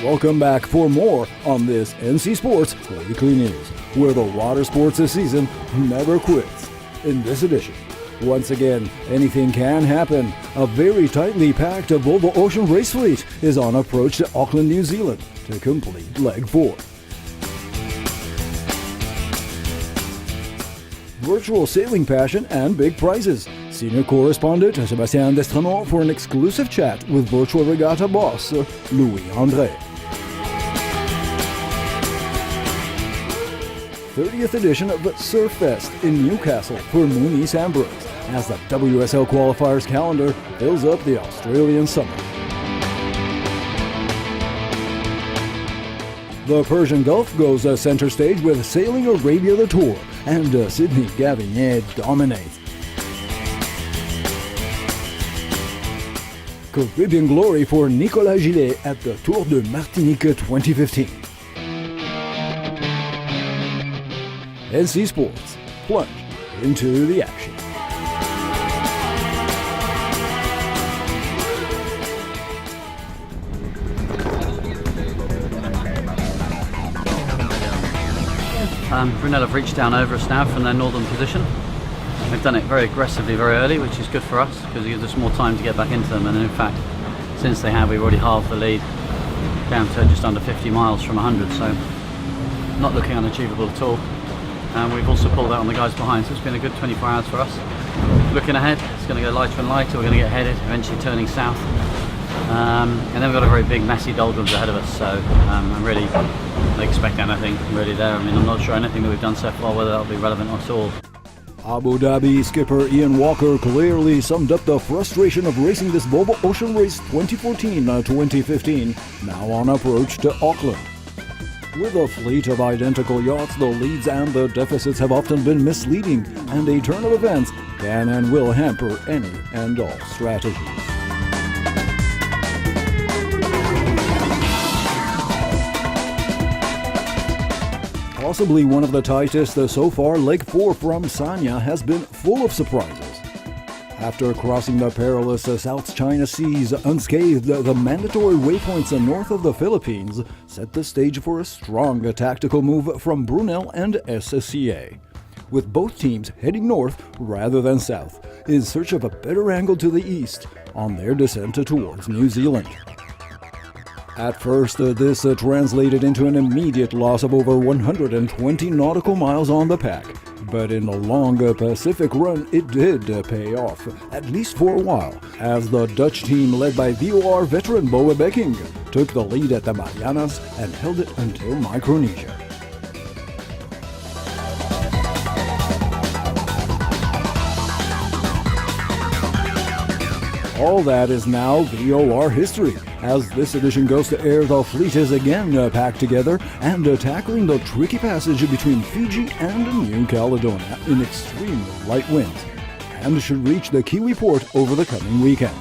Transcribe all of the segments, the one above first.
Welcome back for more on this NC Sports Weekly News, where the water sports season never quits. In this edition, once again, anything can happen. A very tightly packed Volvo Ocean Race fleet is on approach to Auckland, New Zealand to complete Leg 4. Virtual sailing passion and big prizes. Senior Correspondent Sebastien Destremau for an exclusive chat with virtual regatta boss André. 30th edition of Surfest in Newcastle for Muniz and Brooks as the WSL Qualifiers calendar fills up the Australian summer. The Persian Gulf goes center stage with Sailing Arabia the Tour, and Sydney Gavignet dominates. Caribbean glory for Nicolas Gillet at the Tour de Martinique 2015. NC Sports, plunge into the action. Brunel have reached down over us now from their northern position. They've done it very aggressively, very early, which is good for us because it gives us more time to get back into them. And in fact, since they have, we've already halved the lead down to just under 50 miles from 100. So not looking unachievable at all. And we've also pulled out on the guys behind, so it's been a good 24 hours for us. Looking ahead, it's going to go lighter and lighter. We're going to get headed, eventually turning south. And then we've got a very big, messy doldrums ahead of us. So I'm really not expect anything really there. I mean, I'm not sure anything that we've done so far, whether that'll be relevant at all. Abu Dhabi skipper Ian Walker clearly summed up the frustration of racing this Volvo Ocean Race 2014-2015, now on approach to Auckland. With a fleet of identical yachts, the leads and the deficits have often been misleading, and a turn of events can and will hamper any and all strategies. Possibly one of the tightest so far, Leg 4 from Sanya has been full of surprises. After crossing the perilous South China Seas unscathed, the mandatory waypoints north of the Philippines set the stage for a strong tactical move from Brunel and SCA, with both teams heading north rather than south in search of a better angle to the east on their descent towards New Zealand. At first, this translated into an immediate loss of over 120 nautical miles on the pack, but in the long Pacific run, it did pay off, at least for a while, as the Dutch team led by VOR veteran Boe Becking took the lead at the Marianas and held it until Micronesia. All that is now VOR history. As this edition goes to air, the fleet is again packed together and tackling the tricky passage between Fiji and New Caledonia in extremely light winds, and should reach the Kiwi port over the coming weekend.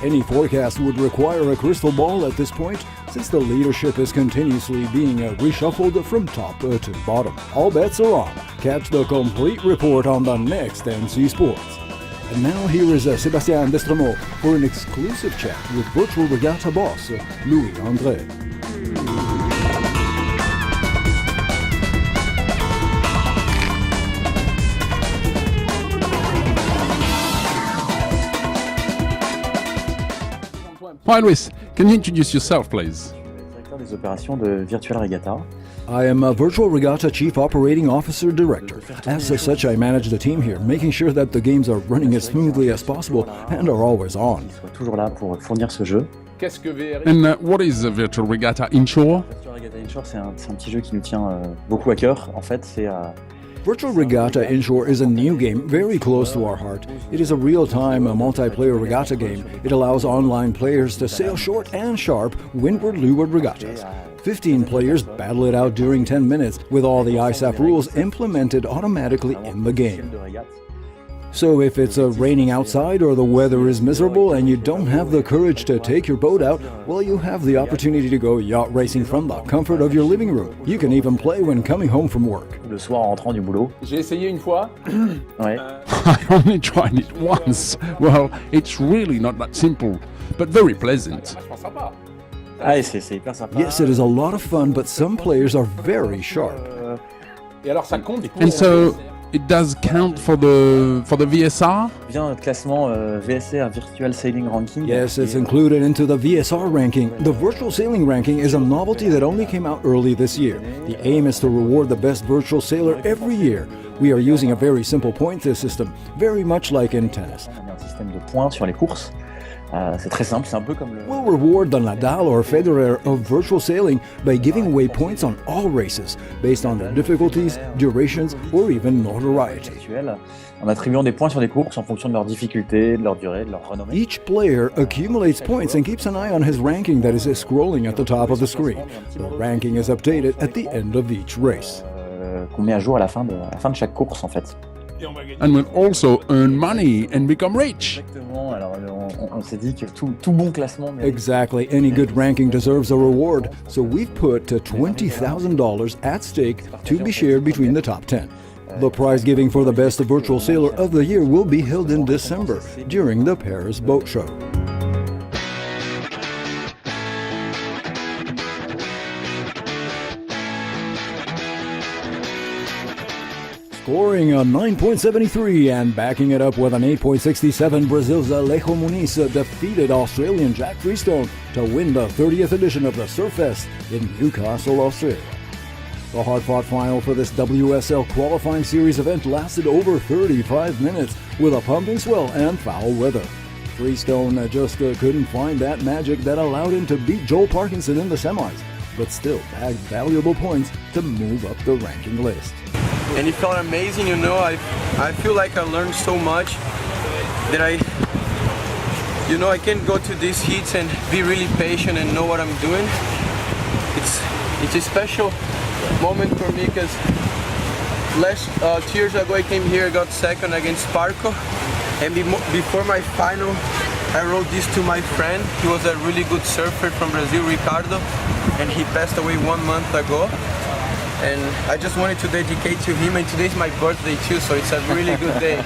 Any forecast would require a crystal ball at this point, since the leadership is continuously being reshuffled from top to bottom. All bets are on. Catch the complete report on the next NC Sports. And now here is Sebastien Destremau for an exclusive chat with virtual regatta boss André. Hi Luis, can you introduce yourself please? Directeur des opérations de Virtual Regatta. I am a Virtual Regatta Chief Operating Officer Director. As such, I manage the team here, making sure that the games are running as smoothly as possible and are always on. Toujours là pour fournir ce jeu. And what is Virtual Regatta Inshore? Virtual Regatta Inshore, c'est un petit jeu qui nous tient beaucoup à cœur. En fait, c'est Virtual Regatta Inshore is a new game very close to our heart. It is a real-time multiplayer regatta game. It allows online players to sail short and sharp windward-leeward regattas. 15 players battle it out during 10 minutes with all the ISAP rules implemented automatically in the game. So if it's raining outside or the weather is miserable and you don't have the courage to take your boat out, well, you have the opportunity to go yacht racing from the comfort of your living room. You can even play when coming home from work. Le soir en rentrant du boulot. J'ai essayé une fois. Ouais. I only tried it once. Well, it's really not that simple, but very pleasant. Vachement sympa. Ah, et c'est hyper sympa. Yes, it is a lot of fun, but some players are very sharp. Et alors ça compte pour... And so it does count for the VSR? Bien le classement VSR Virtual Sailing Ranking. Yes, it's included into the VSR ranking. The virtual sailing ranking is a novelty that only came out early this year. The aim is to reward the best virtual sailor every year. We are using a very simple point system, very much like in tennis. On a un système de points sur les courses. C'est très simple, c'est un peu comme le... We'll reward the Nadal or Federer of virtual sailing by giving away points on all races, based on their difficulties, durations, or even notoriety. En attribuant des points sur des courses en fonction de leur difficulté, de leur durée, de leur renommée. Each player accumulates points and keeps an eye on his ranking that is scrolling at the top of the screen. The ranking is updated at the end of each race. Qu'on met à jour à la fin de chaque course en fait. And will also earn money and become rich. Exactement, alors on s'est dit que tout bon classement... Exactly, any good ranking deserves a reward, so we've put $20,000 at stake to be shared between the top 10. The prize giving for the best virtual sailor of the year will be held in December during the Paris Boat Show. Scoring a 9.73 and backing it up with an 8.67, Brazil's Alejo Muniz defeated Australian Jack Freestone to win the 30th edition of the Surfest in Newcastle, Australia. The hard-fought final for this WSL Qualifying Series event lasted over 35 minutes with a pumping swell and foul weather. Freestone just couldn't find that magic that allowed him to beat Joel Parkinson in the semis, but still bagged valuable points to move up the ranking list. And it felt amazing, you know. I feel like I learned so much that I can go to these heats and be really patient and know what I'm doing. It's a special moment for me because 2 years ago I came here, got second against Sparco, and before my final I wrote this to my friend. He was a really good surfer from Brazil, Ricardo, and he passed away 1 month ago. And I just wanted to dedicate to him, and today's my birthday too, so it's a really good day.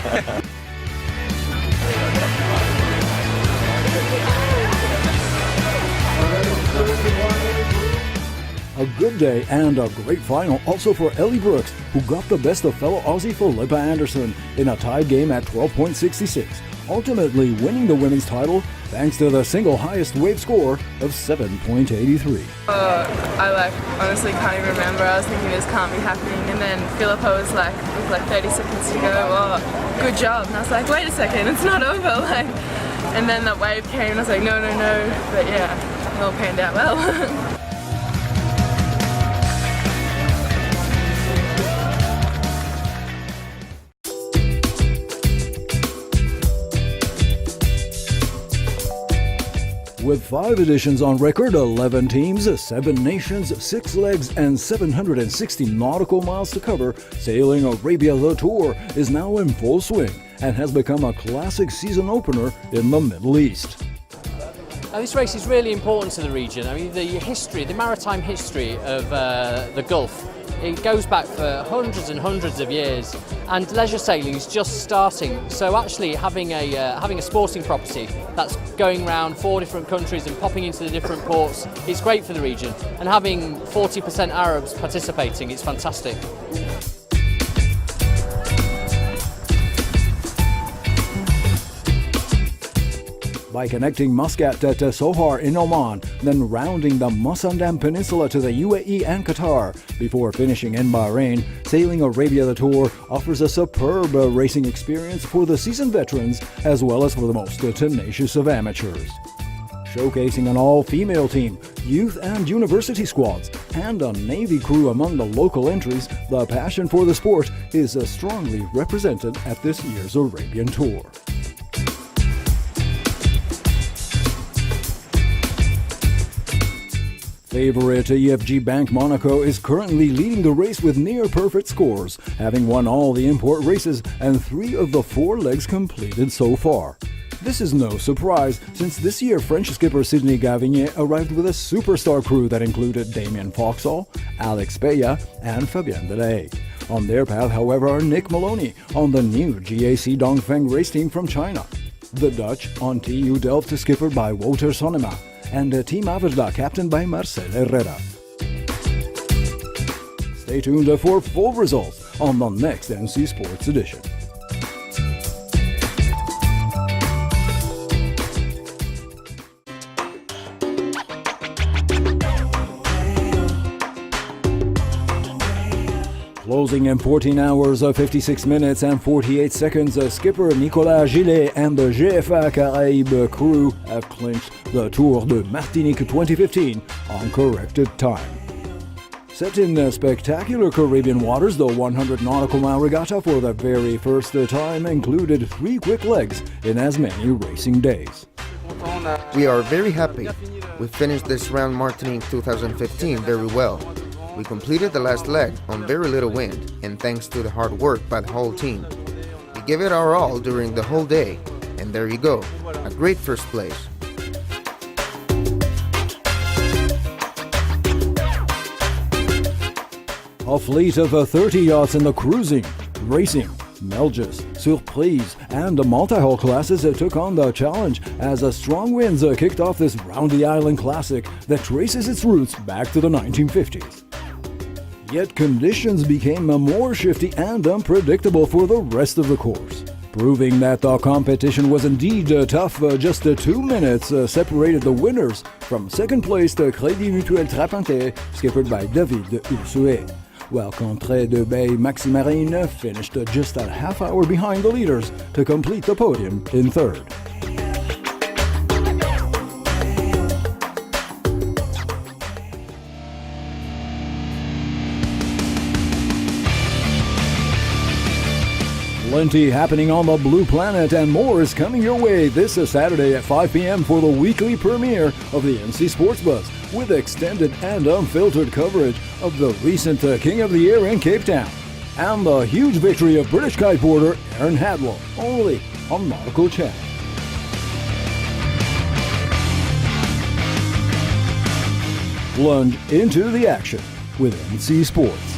A good day and a great final also for Ellie Brooks, who got the best of fellow Aussie Philippa Anderson in a tied game at 12.66, ultimately winning the women's title thanks to the single highest wave score of 7.83. I honestly can't even remember. I was thinking this can't be happening, and then Philippa was like, with 30 seconds to go, oh, good job. And I was like, wait a second, it's not over. And then that wave came, and I was like, no. But yeah, it all panned out well. With 5 editions on record, 11 teams, 7 nations, 6 legs, and 760 nautical miles to cover, Sailing Arabia the Tour is now in full swing and has become a classic season opener in the Middle East. Now, this race is really important to the region. I mean, the maritime history of the Gulf, it goes back for hundreds and hundreds of years, and leisure sailing is just starting. So actually having a sporting property that's going around 4 different countries and popping into the different ports is great for the region, and having 40% Arabs participating, it's fantastic. By connecting Muscat to Sohar in Oman, then rounding the Musandam Peninsula to the UAE and Qatar, before finishing in Bahrain, Sailing Arabia the Tour offers a superb racing experience for the seasoned veterans as well as for the most tenacious of amateurs. Showcasing an all-female team, youth and university squads, and a Navy crew among the local entries, the passion for the sport is strongly represented at this year's Arabian Tour. Favorite EFG Bank Monaco is currently leading the race with near-perfect scores, having won all the import races and 3 of the 4 legs completed so far. This is no surprise, since this year French skipper Sydney Gavignet arrived with a superstar crew that included Damien Foxall, Alex Peya, and Fabien Delay. On their path, however, are Nick Maloney on the new GAC Dongfeng race team from China, the Dutch on TU Delft skippered by Wouter Sonnema, and Team Averda captained by Marcel Herrera. Stay tuned for full results on the next NC Sports edition. Closing in 14 hours, 56 minutes and 48 seconds, skipper Nicolas Gillet and the GFA Caraïbes crew have clinched the Tour de Martinique 2015 on corrected time. Set in spectacular Caribbean waters, the 100 nautical mile regatta for the very first time included 3 quick legs in as many racing days. We are very happy. We finished this round Martinique 2015 very well. We completed the last leg on very little wind, and thanks to the hard work by the whole team. We gave it our all during the whole day, and there you go, a great first place. A fleet of 30 yachts in the cruising, racing, Melges, Surprise, and multi-hull classes took on the challenge as strong winds kicked off this round the island classic that traces its roots back to the 1950s. Yet conditions became more shifty and unpredictable for the rest of the course, proving that the competition was indeed tough. Just 2 minutes separated the winners from second place to Crédit Mutuel Trapintet, skippered by David Ursouet, while Contrée de Bay Maximarine finished just a half hour behind the leaders to complete the podium in third. Plenty happening on the Blue Planet, and more is coming your way this Saturday at 5 p.m. for the weekly premiere of the NC Sports Buzz, with extended and unfiltered coverage of the recent King of the Year in Cape Town, and the huge victory of British kiteboarder Aaron Hadwell, only on Nautical Channel. Plunge into the action with NC Sports.